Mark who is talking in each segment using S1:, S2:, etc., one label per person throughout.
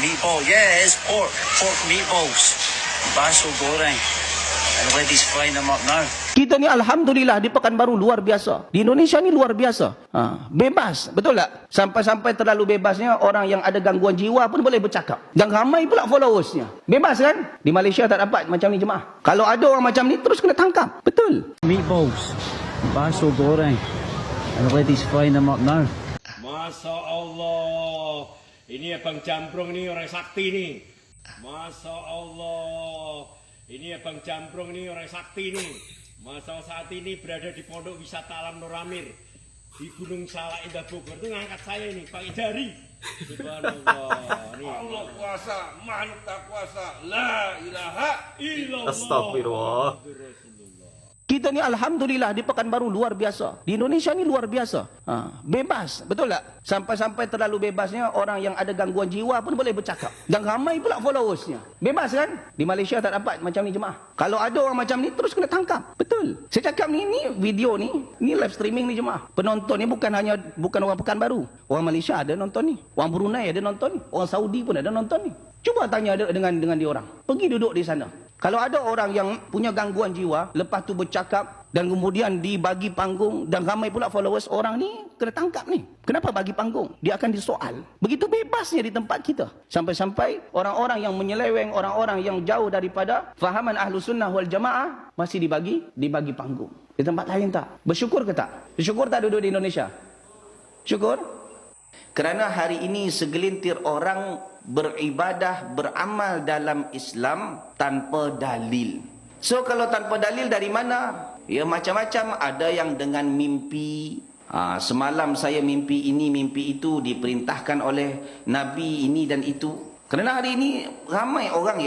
S1: Meatball, yeah, it's pork meatballs. Baso goreng. And the lady's frying them up now.
S2: Kita ni alhamdulillah di Pekanbaru luar biasa. Di Indonesia ni luar biasa. Bebas, betul tak? Sampai-sampai terlalu bebasnya orang yang ada gangguan jiwa pun boleh bercakap. Dan ramai pula followersnya. Bebas kan? Di Malaysia tak dapat macam ni jemaah. Kalau ada orang macam ni terus kena tangkap. Betul.
S1: Meatballs. Baso goreng. And the lady's frying them up now.
S3: Masya Allah. Ini Abang Jamprong nih orang sakti nih. Masya Allah. Ini Abang Jamprong nih orang sakti nih. Masa saat ini berada di Pondok Wisata Alam Nur Amir di Gunung Salak Indah Bogor. Itu ngangkat saya ini pakai jari. Subhanallah. Nih.
S4: Allah kuasa, makhluk tak kuasa. La ilaha illallah.
S5: Astagfirullah.
S2: Kita ni alhamdulillah di Pekanbaru luar biasa. Di Indonesia ni luar biasa. Bebas, betul tak? Sampai-sampai terlalu bebasnya orang yang ada gangguan jiwa pun boleh bercakap. Dan ramai pula followersnya. Bebas kan? Di Malaysia tak dapat macam ni jemaah. Kalau ada orang macam ni terus kena tangkap. Betul. Saya cakap ni video ni live streaming ni jemaah. Penonton ni bukan orang Pekanbaru. Orang Malaysia ada nonton ni. Orang Brunei ada nonton ni. Orang Saudi pun ada nonton ni. Cuba tanya dengan dia orang. Pergi duduk di sana. Kalau ada orang yang punya gangguan jiwa, lepas tu bercakap dan kemudian dibagi panggung dan ramai pula followers, orang ni kena tangkap ni. Kenapa bagi panggung? Dia akan disoal. Begitu bebasnya di tempat kita. Sampai-sampai orang-orang yang menyeleweng, orang-orang yang jauh daripada fahaman Ahlus Sunnah wal Jamaah masih dibagi panggung. Di tempat lain tak? Bersyukur ke tak? Bersyukur tak duduk di Indonesia? Syukur? Kerana hari ini segelintir orang beribadah, beramal dalam Islam tanpa dalil. So kalau tanpa dalil dari mana? Ya macam-macam. Ada yang dengan mimpi. Semalam saya mimpi ini, mimpi itu, diperintahkan oleh Nabi ini dan itu. Kerana hari ini ramai orang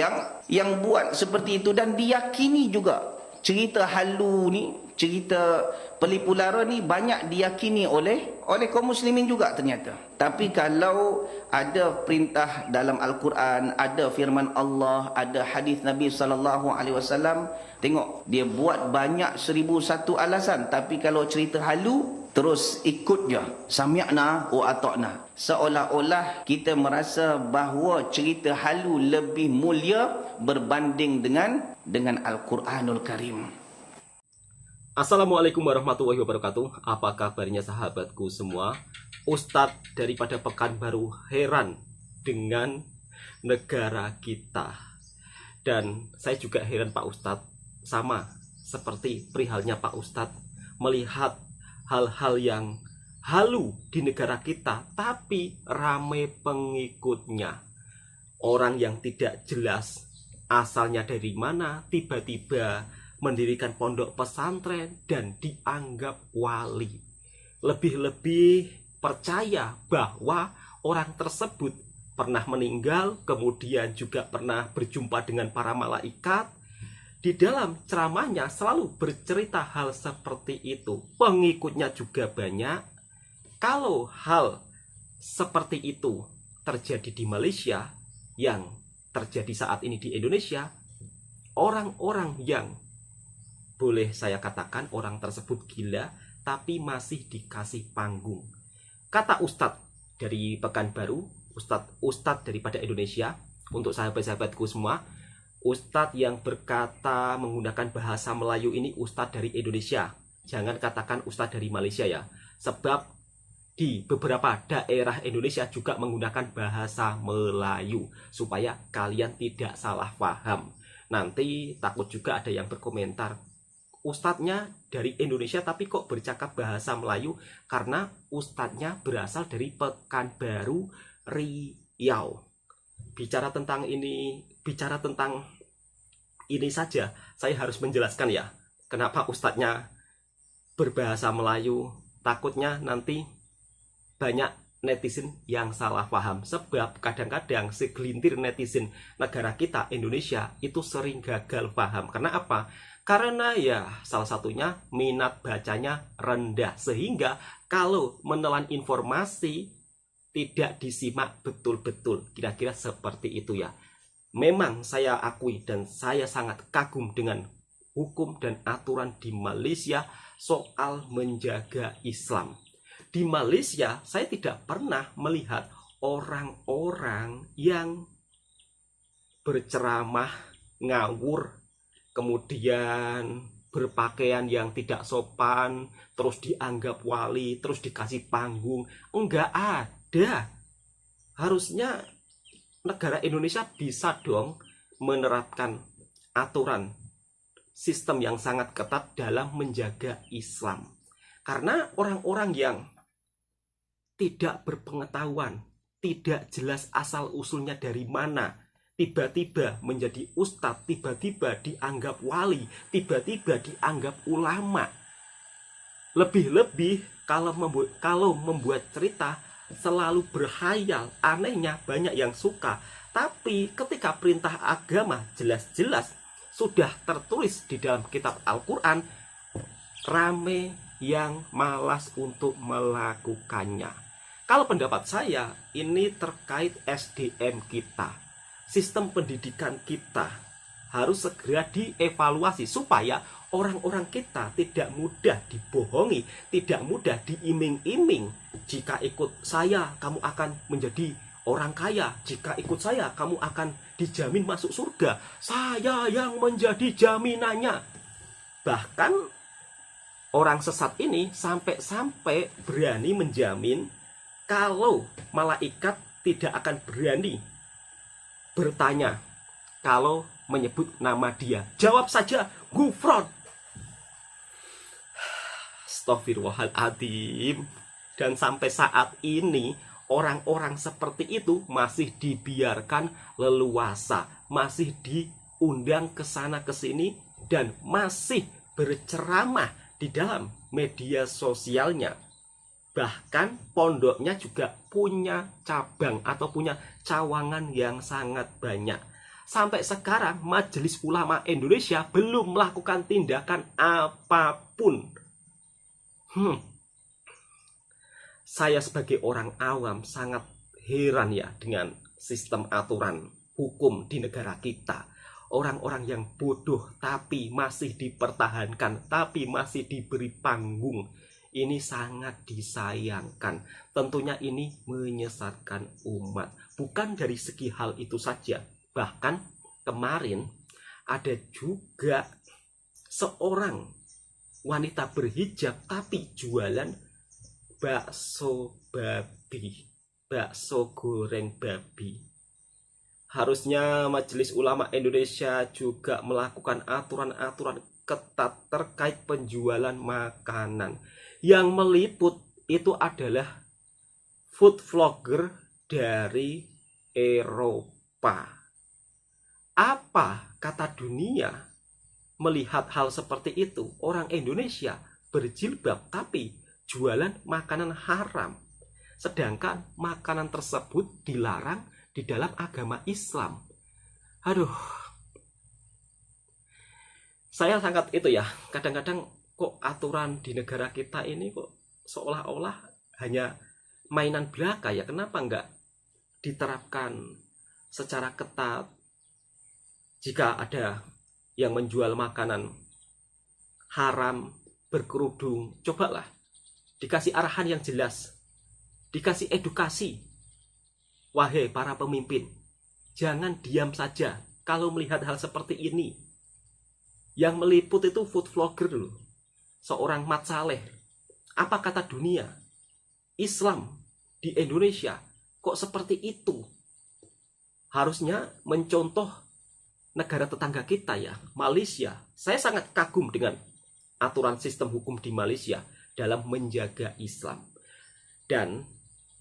S2: yang buat seperti itu dan diyakini juga. Cerita halu ni, cerita pelipu lara ni banyak diyakini oleh kaum muslimin juga ternyata. Tapi kalau ada perintah dalam Al-Quran, ada firman Allah, ada hadis Nabi SAW, tengok dia buat banyak 1001 alasan. Tapi kalau cerita halu, terus ikut je. Sami'na wa ata'na. Seolah-olah kita merasa bahawa cerita halu lebih mulia berbanding dengan Al-Quranul Karim.
S5: Assalamualaikum warahmatullahi wabarakatuh. Apa kabarnya sahabatku semua? Ustadz daripada Pekanbaru heran dengan negara kita. Dan saya juga heran Pak Ustadz. Sama seperti perihalnya Pak Ustadz melihat hal-hal yang halu di negara kita, tapi ramai pengikutnya. Orang yang tidak jelas asalnya dari mana, tiba-tiba mendirikan pondok pesantren dan dianggap wali. Lebih-lebih percaya bahwa orang tersebut pernah meninggal, kemudian juga pernah berjumpa dengan para malaikat. Di dalam ceramahnya selalu bercerita hal seperti itu. Pengikutnya juga banyak. Kalau hal seperti itu terjadi di Malaysia, yang terjadi saat ini di Indonesia, orang-orang yang boleh saya katakan orang tersebut gila, tapi masih dikasih panggung. Kata Ustadz dari Pekanbaru, Ustadz daripada Indonesia, untuk sahabat-sahabatku semua, Ustadz yang berkata menggunakan bahasa Melayu ini Ustadz dari Indonesia. Jangan katakan Ustadz dari Malaysia ya. Sebab di beberapa daerah Indonesia juga menggunakan bahasa Melayu. Supaya kalian tidak salah paham. Nanti takut juga ada yang berkomentar, Ustadznya dari Indonesia tapi kok bercakap bahasa Melayu? Karena Ustadznya berasal dari Pekanbaru, Riau. Bicara tentang ini saja, saya harus menjelaskan ya, kenapa Ustadznya berbahasa Melayu. Takutnya nanti banyak netizen yang salah paham. Sebab kadang-kadang segelintir netizen negara kita, Indonesia, itu sering gagal paham. Karena apa? Karena ya salah satunya minat bacanya rendah. Sehingga kalau menelan informasi tidak disimak betul-betul. Kira-kira seperti itu ya. Memang saya akui dan saya sangat kagum dengan hukum dan aturan di Malaysia soal menjaga Islam. Di Malaysia saya tidak pernah melihat orang-orang yang berceramah ngawur, kemudian berpakaian yang tidak sopan, terus dianggap wali, terus dikasih panggung. Enggak ada. Harusnya negara Indonesia bisa dong menerapkan aturan sistem yang sangat ketat dalam menjaga Islam. Karena orang-orang yang tidak berpengetahuan, tidak jelas asal-usulnya dari mana, tiba-tiba menjadi ustadz, tiba-tiba dianggap wali, tiba-tiba dianggap ulama. Lebih-lebih kalau membuat cerita selalu berhayal, anehnya banyak yang suka. Tapi ketika perintah agama jelas-jelas sudah tertulis di dalam kitab Al-Quran, rame yang malas untuk melakukannya. Kalau pendapat saya, ini terkait SDM kita. Sistem pendidikan kita harus segera dievaluasi supaya orang-orang kita tidak mudah dibohongi, tidak mudah diiming-iming. Jika ikut saya, kamu akan menjadi orang kaya. Jika ikut saya, kamu akan dijamin masuk surga. Saya yang menjadi jaminannya. Bahkan orang sesat ini sampai berani menjamin kalau malaikat tidak akan berani bertanya kalau menyebut nama dia. Jawab saja, Gufron. Astaghfirullahaladzim. Dan sampai saat ini orang-orang seperti itu masih dibiarkan leluasa, masih diundang ke sana ke sini, dan masih berceramah di dalam media sosialnya. Bahkan pondoknya juga punya cabang atau punya cawangan yang sangat banyak. Sampai sekarang Majelis Ulama Indonesia belum melakukan tindakan apapun. Saya sebagai orang awam sangat heran ya dengan sistem aturan hukum di negara kita. Orang-orang yang bodoh tapi masih dipertahankan, tapi masih diberi panggung. Ini sangat disayangkan. Tentunya ini menyesatkan umat. Bukan dari segi hal itu saja. Bahkan kemarin ada juga seorang wanita berhijab tapi jualan bakso babi, bakso goreng babi. Harusnya Majelis Ulama Indonesia juga melakukan aturan-aturan ketat terkait penjualan makanan. Yang meliput itu adalah food vlogger dari Eropa. Apa kata dunia melihat hal seperti itu? Orang Indonesia berjilbab tapi jualan makanan haram. Sedangkan makanan tersebut dilarang di dalam agama Islam. Aduh. Saya sangat itu ya, kadang-kadang kok aturan di negara kita ini kok seolah-olah hanya mainan belaka ya. Kenapa enggak diterapkan secara ketat? Jika ada yang menjual makanan haram, berkerudung, cobalah dikasih arahan yang jelas, dikasih edukasi. Wahai para pemimpin, jangan diam saja kalau melihat hal seperti ini. Yang meliput itu food vlogger dulu, seorang Mat Saleh. Apa kata dunia? Islam di Indonesia kok seperti itu? Harusnya mencontoh negara tetangga kita ya, Malaysia. Saya sangat kagum dengan aturan sistem hukum di Malaysia dalam menjaga Islam. Dan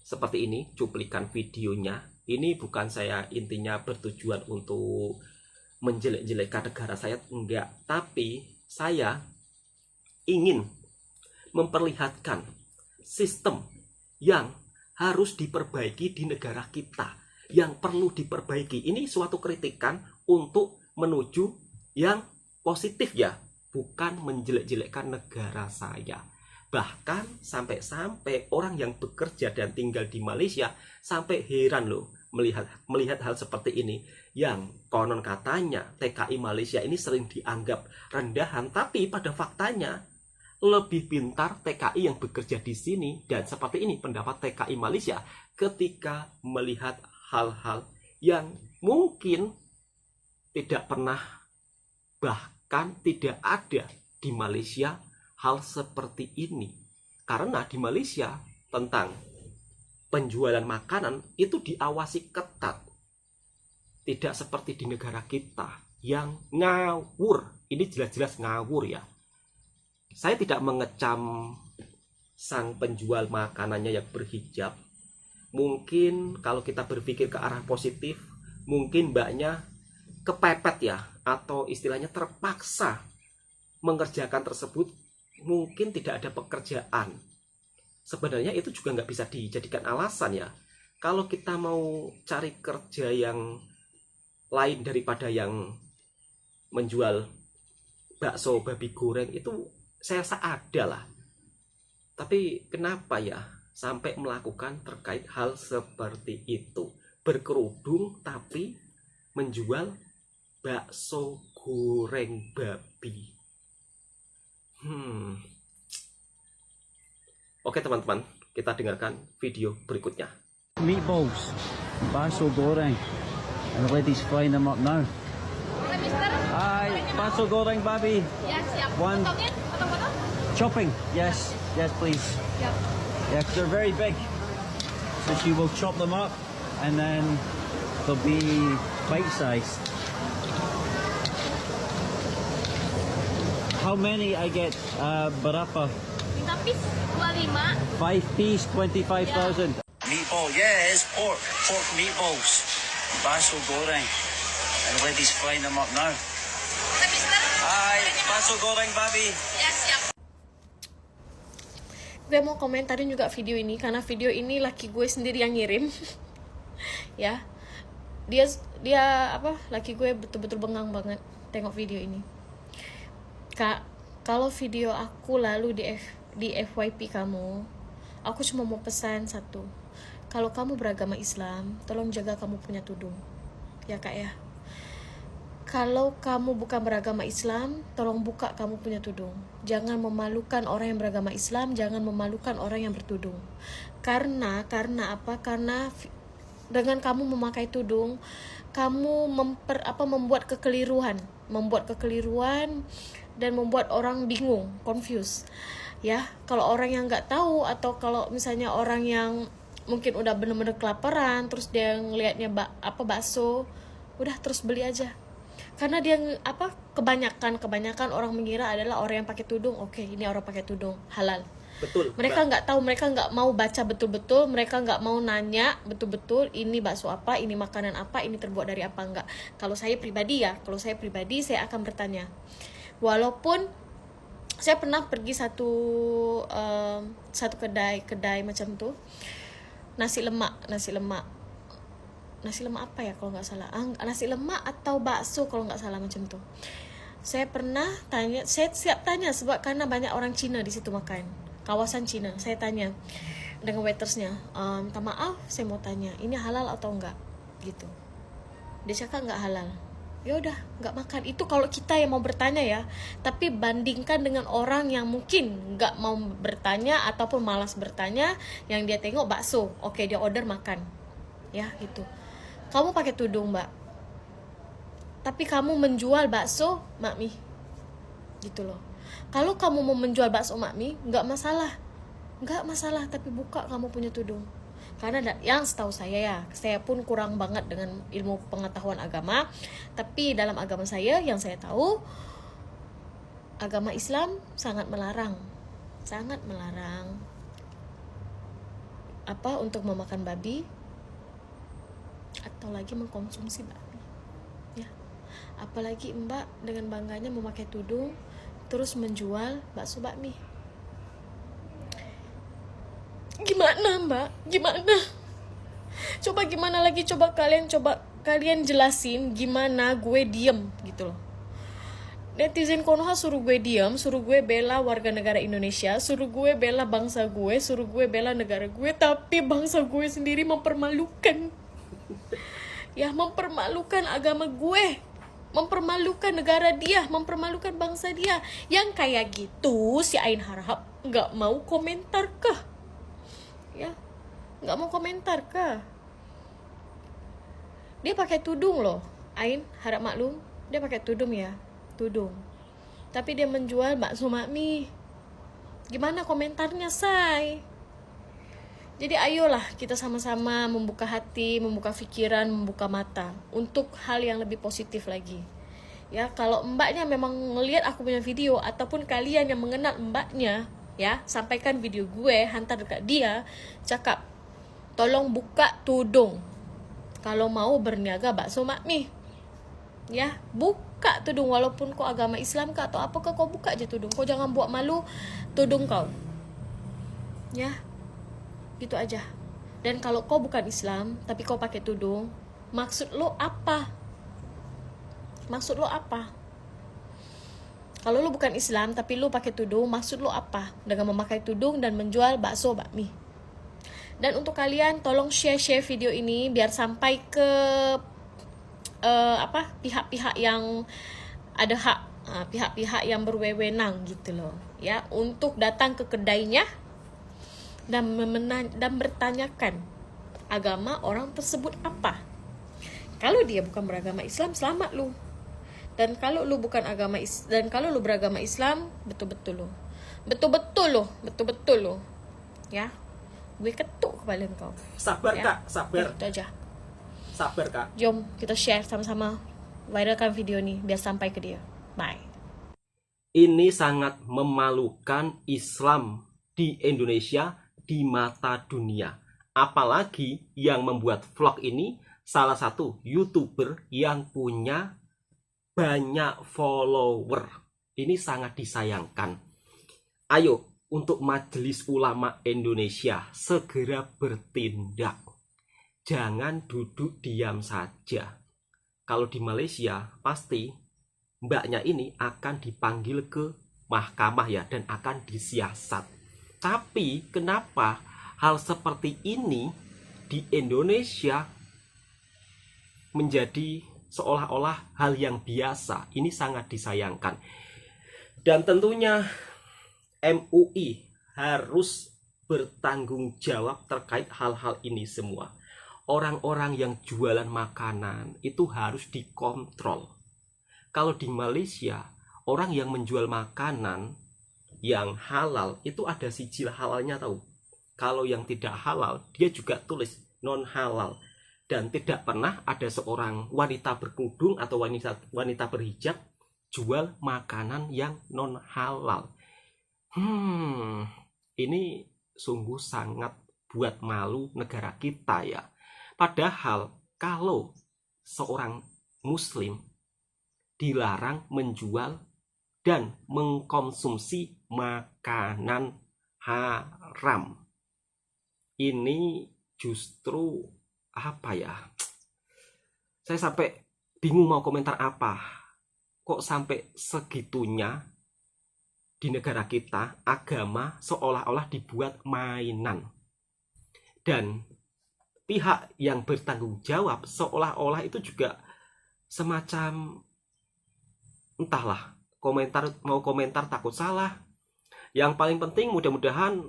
S5: seperti ini cuplikan videonya. Ini bukan saya intinya bertujuan untuk menjelek-jelekkan negara saya, enggak. Tapi saya ingin memperlihatkan sistem yang harus diperbaiki di negara kita, yang perlu diperbaiki. Ini suatu kritikan untuk menuju yang positif ya, bukan menjelek-jelekkan negara saya. Bahkan sampai orang yang bekerja dan tinggal di Malaysia sampai heran loh melihat hal seperti ini. Yang konon katanya TKI Malaysia ini sering dianggap rendahan, tapi pada faktanya lebih pintar TKI yang bekerja di sini. Dan seperti ini pendapat TKI Malaysia ketika melihat hal-hal yang mungkin tidak pernah, bahkan tidak ada di Malaysia hal seperti ini. Karena di Malaysia tentang penjualan makanan itu diawasi ketat. Tidak seperti di negara kita yang ngawur. Ini jelas-jelas ngawur ya. Saya tidak mengecam sang penjual makanannya yang berhijab. Mungkin kalau kita berpikir ke arah positif, mungkin mbaknya kepepet ya, atau istilahnya terpaksa mengerjakan tersebut, mungkin tidak ada pekerjaan. Sebenarnya itu juga nggak bisa dijadikan alasan ya. Kalau kita mau cari kerja yang lain daripada yang menjual bakso babi goreng, itu saya rasa ada lah. Tapi kenapa ya sampai melakukan terkait hal seperti itu? Berkerudung tapi menjual bakso goreng babi. Oke teman-teman, kita dengarkan video berikutnya.
S1: Meatballs, baso goreng. And the lady's frying them up now. Hi, baso goreng babi.
S6: Ya, siap.
S1: One.
S6: Potongnya? Potong-potong?
S1: Chopping. Yes, yes please.
S6: Siap.
S1: Yeah, 'cause they're very big. So she will chop them up and then they'll be bite-sized. How many I get? Berapa?
S6: Minta piece 25.
S1: 5 piece, 25,000.
S2: Meatball, yes, pork meatballs. Baso goreng. And the lady's frying them up now.
S6: Kita mister.
S2: Hi, baso goreng babi.
S6: Ya, siap. Gue mau komentarin juga video ini karena video ini laki gue sendiri yang ngirim. Ya. Dia apa? Laki gue betul-betul bengang banget tengok video ini. Kak, kalau video aku lalu di FYP kamu, aku cuma mau pesan satu. Kalau kamu beragama Islam, tolong jaga kamu punya tudung. Ya Kak ya. Kalau kamu bukan beragama Islam, tolong buka kamu punya tudung. Jangan memalukan orang yang beragama Islam, jangan memalukan orang yang bertudung. Karena apa? Karena dengan kamu memakai tudung, kamu membuat kekeliruan dan membuat orang bingung, confused. Ya, kalau orang yang nggak tahu atau kalau misalnya orang yang mungkin udah bener-bener kelaparan, terus dia ngelihatnya bakso, udah terus beli aja. Karena dia kebanyakan orang mengira adalah orang yang pakai tudung, oke, ini orang pakai tudung halal.
S5: Betul.
S6: Mereka nggak tahu, mereka nggak mau baca betul-betul, mereka nggak mau nanya betul-betul ini bakso apa, ini makanan apa, ini terbuat dari apa enggak. Kalau saya pribadi saya akan bertanya. Walaupun saya pernah pergi satu kedai macam tuh, nasi lemak apa ya kalau nggak salah, nasi lemak atau bakso kalau nggak salah macam tuh. Saya pernah tanya, saya siap tanya sebab karena banyak orang Cina di situ makan, kawasan Cina. Saya tanya dengan waitersnya, minta maaf, saya mau tanya, ini halal atau enggak gitu. Dia cakap nggak halal. Ya udah, nggak makan. Itu kalau kita yang mau bertanya ya. Tapi bandingkan dengan orang yang mungkin nggak mau bertanya ataupun malas bertanya, yang dia tengok bakso, oke, dia order makan, ya gitu. Kamu pakai tudung mbak, tapi kamu menjual bakso makmi, gitu loh. Kalau kamu mau menjual bakso makmi, nggak masalah, tapi buka kamu punya tudung. Karena yang setahu saya pun kurang banget dengan ilmu pengetahuan agama, tapi dalam agama saya yang saya tahu, agama Islam sangat melarang untuk memakan babi atau lagi mengkonsumsi babi, ya. Apalagi mbak dengan bangganya memakai tudung terus menjual bakso bakmi. Gimana mbak? Gimana? Coba kalian jelasin gimana gue diem gitu loh. Netizen Konoha suruh gue diem, suruh gue bela warga negara Indonesia, suruh gue bela bangsa gue, suruh gue bela negara gue, tapi bangsa gue sendiri mempermalukan. Ya, mempermalukan agama gue, mempermalukan negara dia, mempermalukan bangsa dia. Yang kayak gitu si Ain Harahap nggak mau komentar kah? Ya, Nggak mau komentar kah? Dia pakai tudung loh, Ain, harap maklum. Dia pakai tudung ya, tudung. Tapi dia menjual bakso makmi. Gimana komentarnya, say? Jadi ayolah kita sama-sama membuka hati, membuka pikiran, membuka mata untuk hal yang lebih positif lagi. Ya, kalau mbaknya memang ngelihat aku punya video, ataupun kalian yang mengenal mbaknya, ya, sampaikan video gue, hantar dekat dia, cakap, tolong buka tudung kalau mau berniaga bakso makmi. Ya, buka tudung, walaupun kau agama Islam kah atau apakah, kau buka aja tudung. Kau jangan buat malu tudung kau. Ya, gitu aja. Dan kalau kau bukan Islam tapi kau pakai tudung, maksud lo apa? Maksud lo apa? Kalau lo bukan Islam tapi lo pakai tudung, maksud lo apa dengan memakai tudung dan menjual bakso bakmi? Dan untuk kalian tolong share video ini biar sampai ke pihak-pihak yang ada hak, pihak-pihak yang berwenang gitu loh, ya, untuk datang ke kedainya dan bertanyakan agama orang tersebut apa. Kalau dia bukan beragama Islam, selamat lu. Dan kalau lu bukan agama dan kalau lu beragama Islam, betul-betul lo, ya. Gue ketuk kepala kau.
S5: Sabar
S6: ya.
S5: Kak, sabar.
S6: Itu aja.
S5: Sabar Kak.
S6: Jom kita share sama-sama, viralkan video ini biar sampai ke dia. Bye.
S5: Ini sangat memalukan Islam di Indonesia di mata dunia. Apalagi yang membuat vlog ini salah satu YouTuber yang punya banyak follower. Ini sangat disayangkan. Ayo, untuk Majelis Ulama Indonesia segera bertindak. Jangan duduk diam saja. Kalau di Malaysia pasti mbaknya ini akan dipanggil ke mahkamah ya, dan akan disiasat. Tapi kenapa hal seperti ini di Indonesia menjadi seolah-olah hal yang biasa? Ini sangat disayangkan. Dan tentunya MUI harus bertanggung jawab terkait hal-hal ini semua. Orang-orang yang jualan makanan itu harus dikontrol. Kalau di Malaysia, orang yang menjual makanan yang halal itu ada sijil halalnya, tahu. Kalau yang tidak halal, dia juga tulis non halal. Dan tidak pernah ada seorang wanita berkerudung atau wanita berhijab jual makanan yang non halal. Ini sungguh sangat buat malu negara kita ya. Padahal kalau seorang muslim dilarang menjual dan mengkonsumsi makanan haram, ini justru apa ya? Saya sampai bingung mau komentar apa. Kok sampai segitunya di negara kita agama seolah-olah dibuat mainan. Dan pihak yang bertanggung jawab seolah-olah itu juga semacam entahlah, mau komentar takut salah. Yang paling penting mudah-mudahan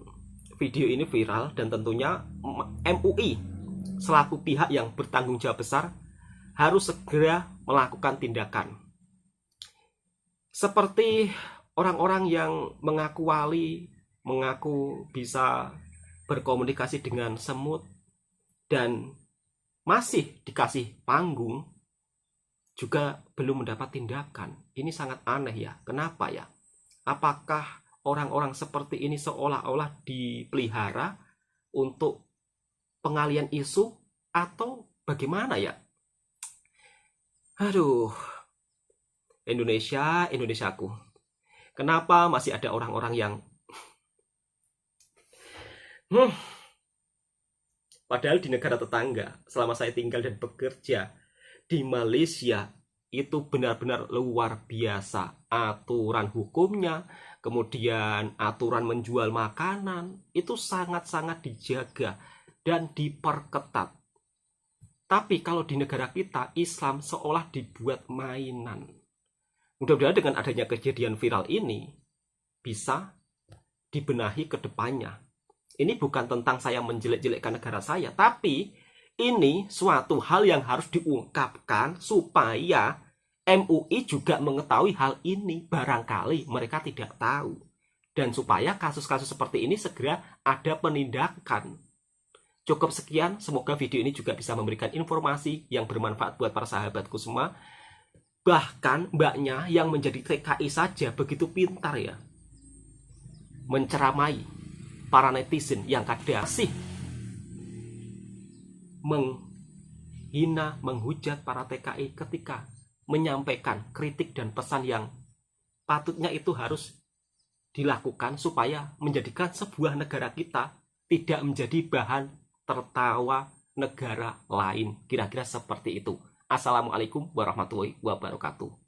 S5: video ini viral dan tentunya MUI selaku pihak yang bertanggung jawab besar harus segera melakukan tindakan. Seperti orang-orang yang mengaku wali, mengaku bisa berkomunikasi dengan semut dan masih dikasih panggung juga belum mendapat tindakan. Ini sangat aneh ya. Kenapa ya? Apakah orang-orang seperti ini seolah-olah dipelihara untuk pengalian isu atau bagaimana ya? Aduh, Indonesiaku. Kenapa masih ada orang-orang yang padahal di negara tetangga selama saya tinggal dan bekerja di Malaysia itu benar-benar luar biasa aturan hukumnya, kemudian aturan menjual makanan itu sangat-sangat dijaga dan diperketat. Tapi kalau di negara kita Islam seolah dibuat mainan. Mudah-mudahan dengan adanya kejadian viral ini bisa dibenahi ke depannya. Ini bukan tentang saya menjelek-jelekkan negara saya, tapi ini suatu hal yang harus diungkapkan supaya MUI juga mengetahui hal ini. Barangkali mereka tidak tahu. Dan supaya kasus-kasus seperti ini segera ada penindakan. Cukup sekian, semoga video ini juga bisa memberikan informasi yang bermanfaat buat para sahabatku semua. Bahkan mbaknya yang menjadi TKI saja begitu pintar ya, menceramai para netizen yang kasih menghina, menghujat para TKI ketika menyampaikan kritik dan pesan yang patutnya itu harus dilakukan supaya menjadikan sebuah negara kita tidak menjadi bahan tertawa negara lain. Kira-kira seperti itu. Assalamualaikum warahmatullahi wabarakatuh.